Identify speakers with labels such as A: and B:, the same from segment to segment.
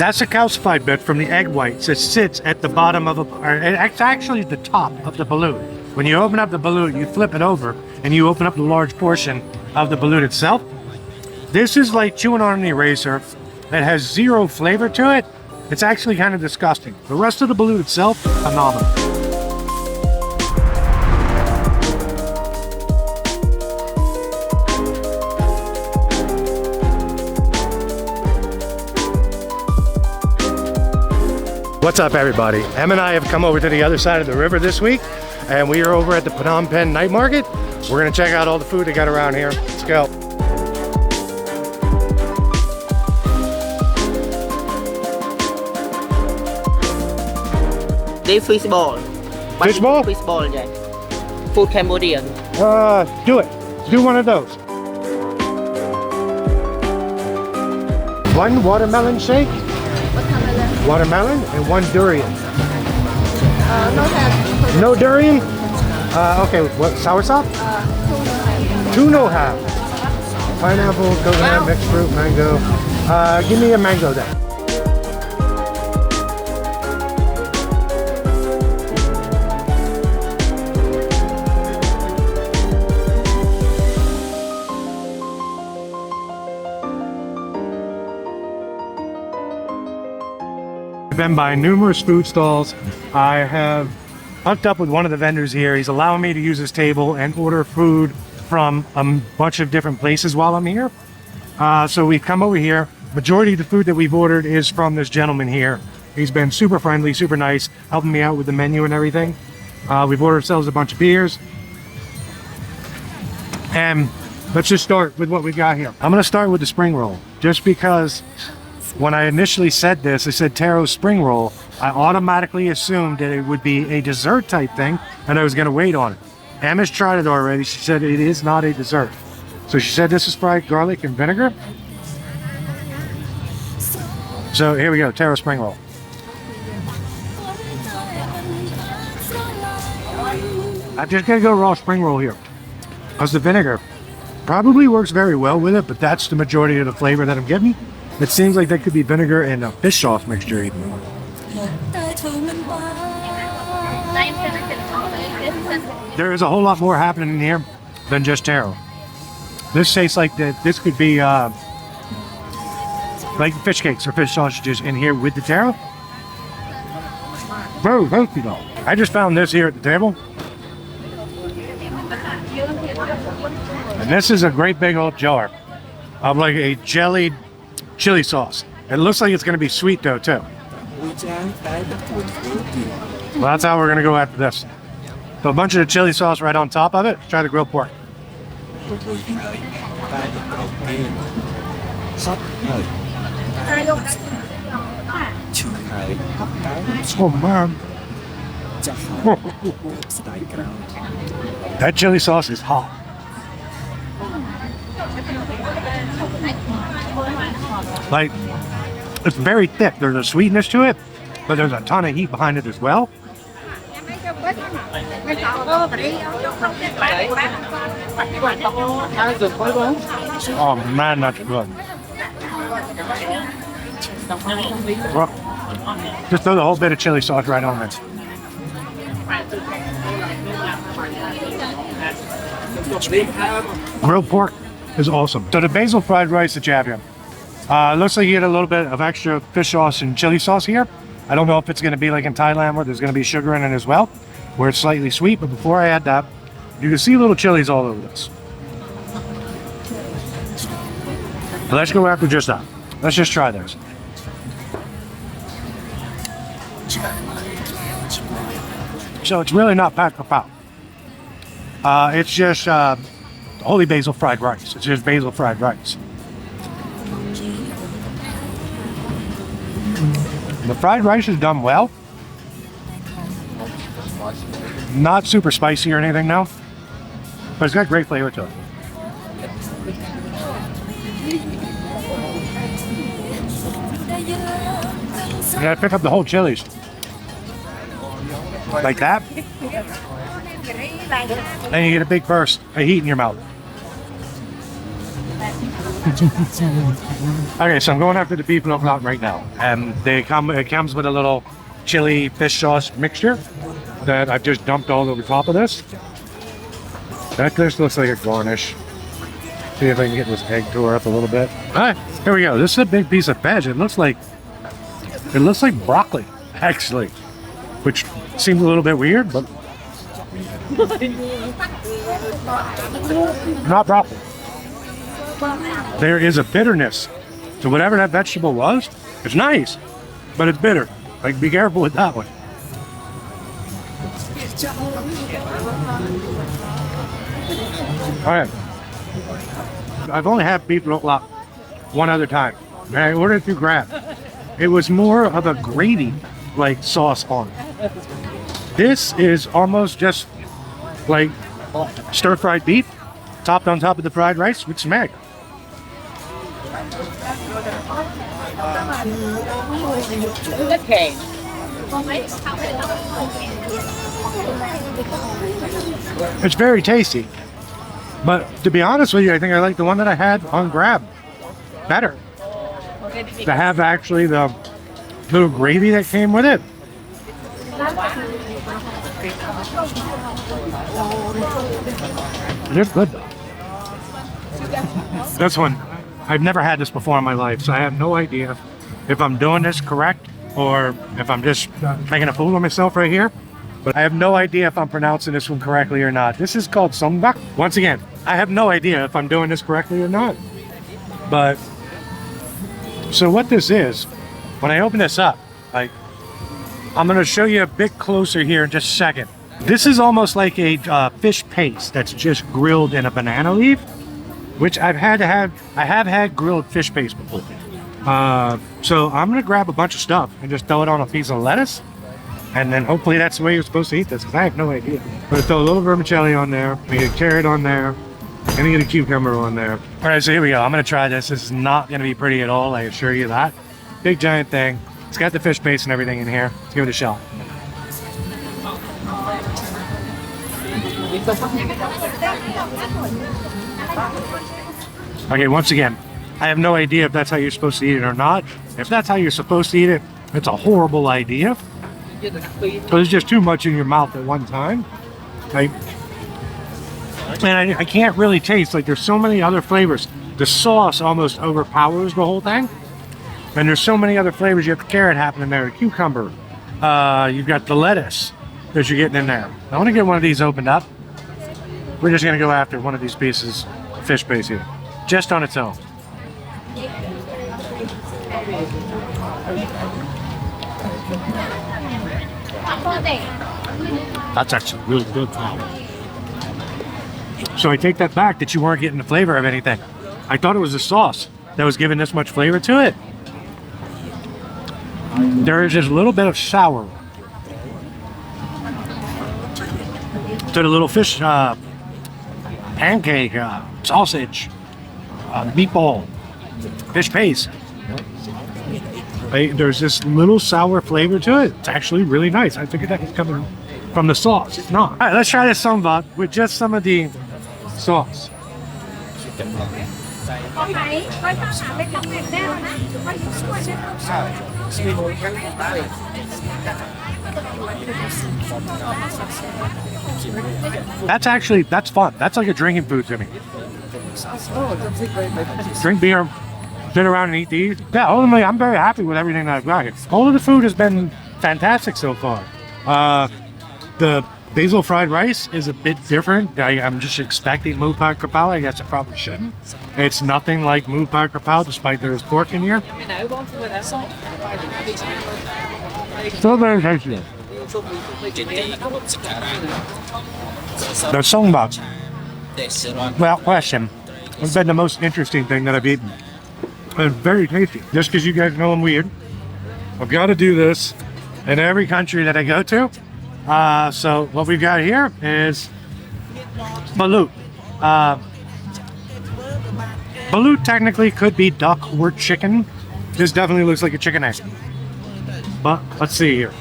A: That's a calcified bit from the egg whites that sits at the bottom of it's actually the top of the balut. When you open up the balut, you flip it over and you open up the large portion of the balut itself. This is like chewing on an eraser that has zero flavor to it. It's actually kind of disgusting. The rest of the balut itself, phenomenal. What's up, everybody? Em and I have come over to the other side of the river this week, and we are over at the Phnom Penh Night Market. We're gonna check out all the food they got around here. Let's go.
B: They fish ball.
A: Fish ball?
B: Fish ball, yeah. Food Cambodian.
A: Do it. Do one of those. One watermelon shake. Watermelon and one durian. No durian? Okay, what, soursop? Two no have. Pineapple, coconut, mixed fruit, mango. Give me a mango then. I've been by numerous food stalls. I have hooked up with one of the vendors here. He's allowing me to use his table and order food from a bunch of different places while I'm here. So we've come over here. Majority of the food that we've ordered is from this gentleman here. He's been super friendly, super nice, helping me out with the menu and everything. We've ordered ourselves a bunch of beers. And let's just start with what we got here. I'm gonna start with the spring roll, just because when I initially said this, I said taro spring roll, I automatically assumed that it would be a dessert type thing and I was gonna wait on it. Em has tried it already. She said it is not a dessert. So she said this is fried garlic and vinegar. So here we go, taro spring roll. I'm just gonna go raw spring roll here, because the vinegar probably works very well with it, but that's the majority of the flavor that I'm getting. It seems like that could be vinegar and a fish sauce mixture even. There is a whole lot more happening in here than just taro. This tastes like that. This could be like fish cakes or fish sausages in here with the taro. Very healthy though. I just found this here at the table. And this is a great big old jar of like a jellied chili sauce. It looks like it's going to be sweet though too. Well, that's how we're going to go after this. So a bunch of the chili sauce right on top of it. Try the grilled pork. Oh man. That chili sauce is hot. Like, it's very thick. There's a sweetness to it, but there's a ton of heat behind it as well. Oh man, that's good. Well, just throw the whole bit of chili sauce right on it. Grilled pork is awesome. So the basil fried rice that you have here, looks like you get a little bit of extra fish sauce and chili sauce here. I don't know if it's going to be like in Thailand where there's going to be sugar in it as well, where it's slightly sweet, but before I add that, you can see little chilies all over this. So let's go after just that. Let's just try this. So it's really not pat for pat. It's just holy basil fried rice. It's just basil fried rice. The fried rice is done well. Not super spicy or anything now, but it's got great flavor to it. You gotta pick up the whole chilies. Like that. And you get a big burst of heat in your mouth. Okay, so I'm going after the beef look right now, and it comes with a little chili fish sauce mixture that I've just dumped all over top of this. That just looks like a garnish. See if I can get this egg tore up a little bit. All right, here we go. This is a big piece of veg. It looks like broccoli, actually, which seems a little bit weird, but not broccoli. There is a bitterness to whatever that vegetable was. It's nice, but it's bitter. Like, be careful with that one. All right. I've only had beef roquelaure one other time, and I ordered it through Grab. It was more of a gravy like sauce on it. This is almost just like stir-fried beef topped on top of the fried rice with some egg.
B: Okay.
A: It's very tasty, but to be honest with you, I think I like the one that I had on Grab better. To have actually the little gravy that came with it. It's good though. This one, I've never had this before in my life, so I have no idea if I'm doing this correct or if I'm just making a fool of myself right here. But I have no idea if I'm pronouncing this one correctly or not. This is called songbak. Once again, I have no idea if I'm doing this correctly or not. But, so what this is, when I open this up, like, I'm gonna show you a bit closer here in just a second. This is almost like a fish paste that's just grilled in a banana leaf, which I have had grilled fish paste before. So I'm gonna grab a bunch of stuff and just throw it on a piece of lettuce, and then hopefully that's the way you're supposed to eat this, because I have no idea. I'm gonna throw a little vermicelli on there, we get a carrot on there, and we get a cucumber on there. All right, so here we go. I'm gonna try this. This is not gonna be pretty at all, I assure you that. Big giant thing. It's got the fish paste and everything in here. Let's give it a shot. Okay, once again, I have no idea if that's how you're supposed to eat it or not. If that's how you're supposed to eat it, it's a horrible idea. But it's just too much in your mouth at one time. And I can't really taste, like, there's so many other flavors. The sauce almost overpowers the whole thing. And there's so many other flavors. You have the carrot happening there, the cucumber. You've got the lettuce that you're getting in there. I want to get one of these opened up. We're just going to go after one of these pieces of fish paste here, just on its own. That's actually really good. So I take that back that you weren't getting the flavor of anything. I thought it was the sauce that was giving this much flavor to it. There is just a little bit of sour to the little fish pancake, sausage, meatball, fish paste. There's this little sour flavor to it. It's actually really nice. I figured that was coming from the sauce. It's not. All right, let's try this songbak with just some of the sauce. That's fun. That's like a drinking food to me. Drink beer, sit around and eat these. Yeah, ultimately, I'm very happy with everything that I've got here. All of the food has been fantastic so far. The basil fried rice is a bit different. I'm just expecting Moo Pai Krapao. I guess I probably shouldn't. It's nothing like Moo Pai Krapao, despite there is pork in here. Still very tasty. The songbak. Well, question. What's been the most interesting thing that I've eaten? It's very tasty. Just because you guys know I'm weird, I've got to do this in every country that I go to. So what we've got here is balut. Balut technically could be duck or chicken. This definitely looks like a chicken egg. But let's see here.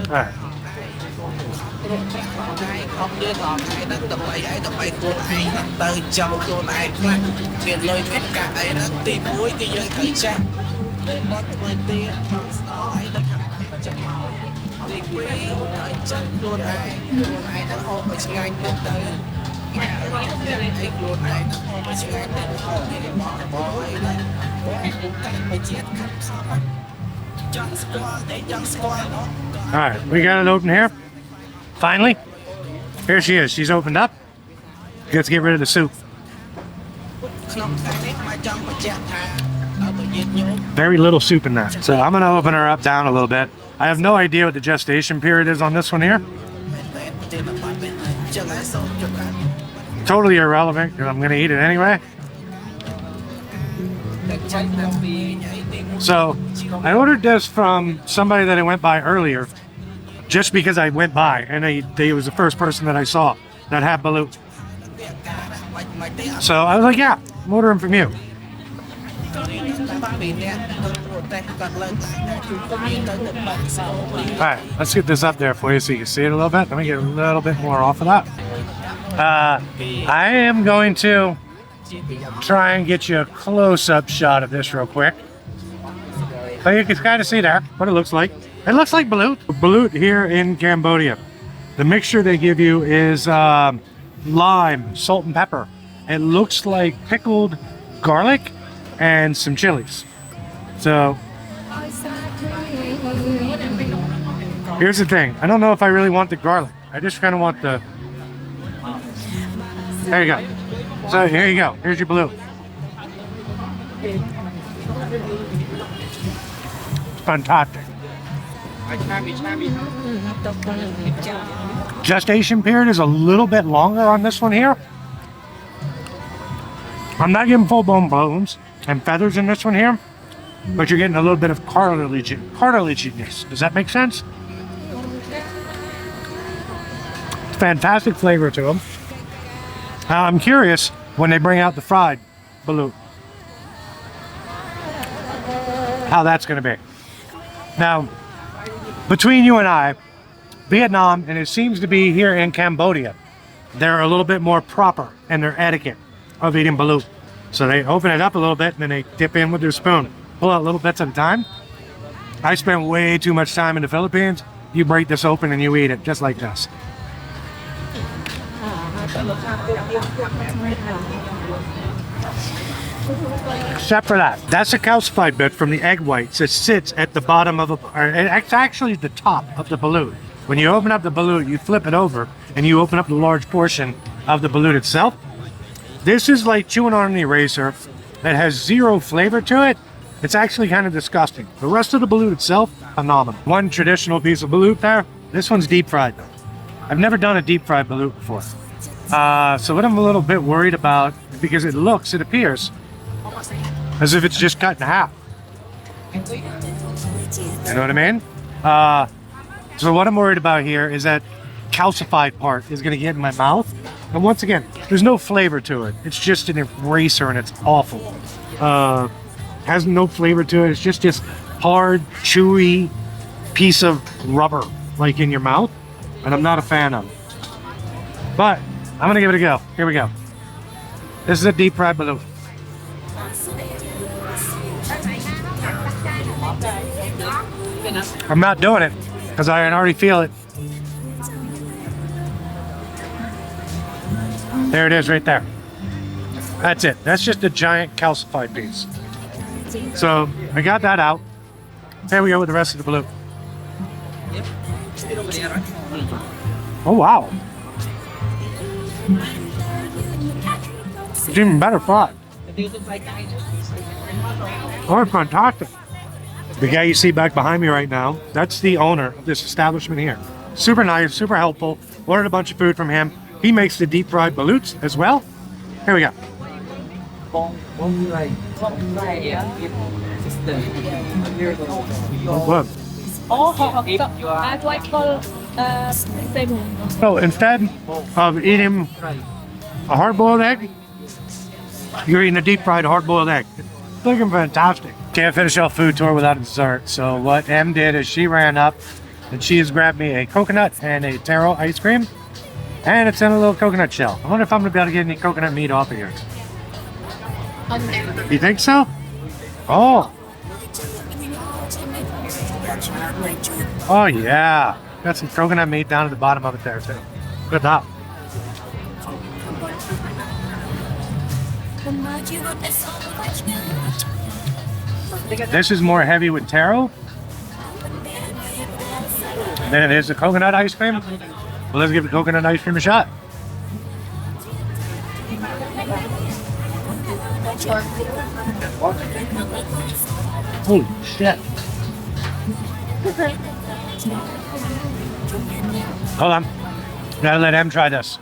A: Alright.
C: không đưa ngọn ai nó tập ấyខ្លួនឯងទៅចង់ខ្លួនឯងខ្លះមានលុយមានកាក់អីហ្នឹងទី1គឺយើងត្រូវចេះមកធ្វើទៀតស្អីទៅចាំទី2ឲ្យចេះខ្លួនឯងហ្នឹងហូបឲ្យឆ្ងាញ់ទៅទៅអីខ្លួនឯងហ្នឹងហូបឲ្យឆ្ងាញ់ទៅហូបនេះបងអីហ្នឹងតែមកជាតិខាត់ខំចង់ស្គាល់តែចង់ស្គាល់
A: Alright, we got it open here. Finally. Here she is. She's opened up. Let's get rid of the soup. Very little soup in that. So I'm going to open her up down a little bit. I have no idea what the gestation period is on this one here. Totally irrelevant because I'm going to eat it anyway. So I ordered this from somebody that I went by earlier just because I went by and they was the first person that I saw that had balut. So I was like, yeah, I'm ordering from you. Alright, let's get this up there for you so you can see it a little bit. Let me get a little bit more off of that. I am going to try and get you a close-up shot of this real quick. So you can kind of see there what it looks like. It looks like balut. Balut here in Cambodia. The mixture they give you is lime, salt and pepper. It looks like pickled garlic and some chilies. So here's the thing. I don't know if I really want the garlic. I just kind of want the... There you go. So here you go. Here's your balut. Fantastic. Gestation period is a little bit longer on this one here. I'm not getting full-blown bones and feathers in this one here, but you're getting a little bit of cartilaginess. Does that make sense? Fantastic flavor to them. I'm curious when they bring out the fried balut, how that's going to be. Now, between you and I, Vietnam, and it seems to be here in Cambodia, they're a little bit more proper in their etiquette of eating balut. So they open it up a little bit and then they dip in with their spoon. Pull out little bits at a time. I spent way too much time in the Philippines. You break this open and you eat it just like this. Except for that. That's a calcified bit from the egg whites that sits at the bottom of it's actually the top of the balut. When you open up the balut, you flip it over and you open up the large portion of the balut itself. This is like chewing on an eraser that has zero flavor to it. It's actually kind of disgusting. The rest of the balut itself, phenomenal. One traditional piece of balut there. This one's deep fried. I've never done a deep fried balut before. So what I'm a little bit worried about, because it appears as if it's just cut in half. You know what I mean? So what I'm worried about here is that calcified part is going to get in my mouth. And once again, there's no flavor to it. It's just an eraser and it's awful. Has no flavor to it. It's just this hard, chewy piece of rubber like in your mouth. And I'm not a fan of it. But I'm going to give it a go. Here we go. This is a deep fried balut. I'm not doing it because I can already feel it. There it is right there. That's it. That's just a giant calcified piece. So I got that out. Here we go with the rest of the balut. Oh wow. It's even better fried. Oh, it's fantastic. The guy you see back behind me right now, that's the owner of this establishment here. Super nice, super helpful. Ordered a bunch of food from him. He makes the deep fried baluts as well. Here we go. Oh, good. So instead of eating a hard-boiled egg, you're eating a deep-fried hard-boiled egg. It's looking fantastic. Can't finish off food tour without a dessert. So what Em did is she ran up and she has grabbed me a coconut and a taro ice cream. And it's in a little coconut shell. I wonder if I'm gonna be able to get any coconut meat off of here. You think so? Oh. Oh yeah. Got some coconut meat down at the bottom of it there too. Good job. This is more heavy with taro than it is the coconut ice cream. Well, let's give the coconut ice cream a shot. Holy shit. Hold on. Gotta let Em try this.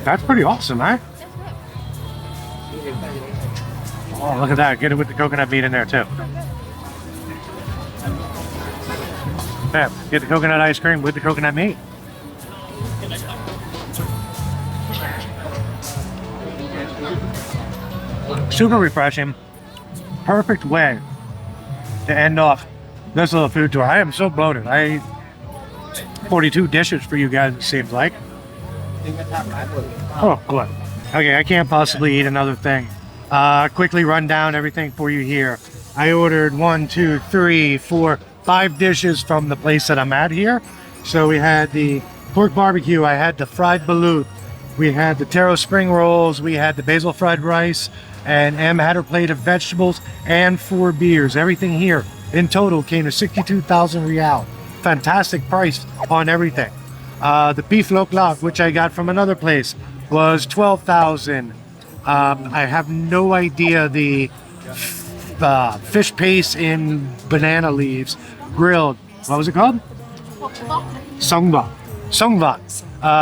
A: That's pretty awesome, eh? Oh, look at that. Get it with the coconut meat in there, too. Yeah, get the coconut ice cream with the coconut meat. Super refreshing. Perfect way to end off this little food tour. I am so bloated. I ate 42 dishes for you guys, it seems like. Oh, good. Okay, I can't possibly eat another thing. Quickly run down everything for you here. I ordered 1, 2, 3, 4, 5 dishes from the place that I'm at here. So we had the pork barbecue, I had the fried balut, we had the taro spring rolls, we had the basil fried rice, and Em had her plate of vegetables and 4 beers. Everything here in total came to 62,000 Real. Fantastic price on everything. The beef lok-lok, which I got from another place, was 12,000. I have no idea the fish paste in banana leaves, grilled. What was it called? Songba. Songba.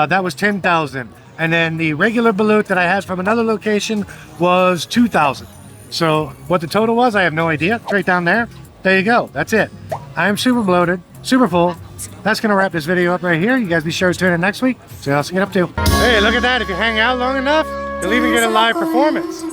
A: That was 10,000. And then the regular balut that I had from another location was 2,000. So what the total was, I have no idea. It's right down there. There you go. That's it. I am super bloated, super full. That's going to wrap this video up right here. You guys be sure to tune in next week. See what else I get up to. Hey, look at that. If you hang out long enough, you'll even get a live performance.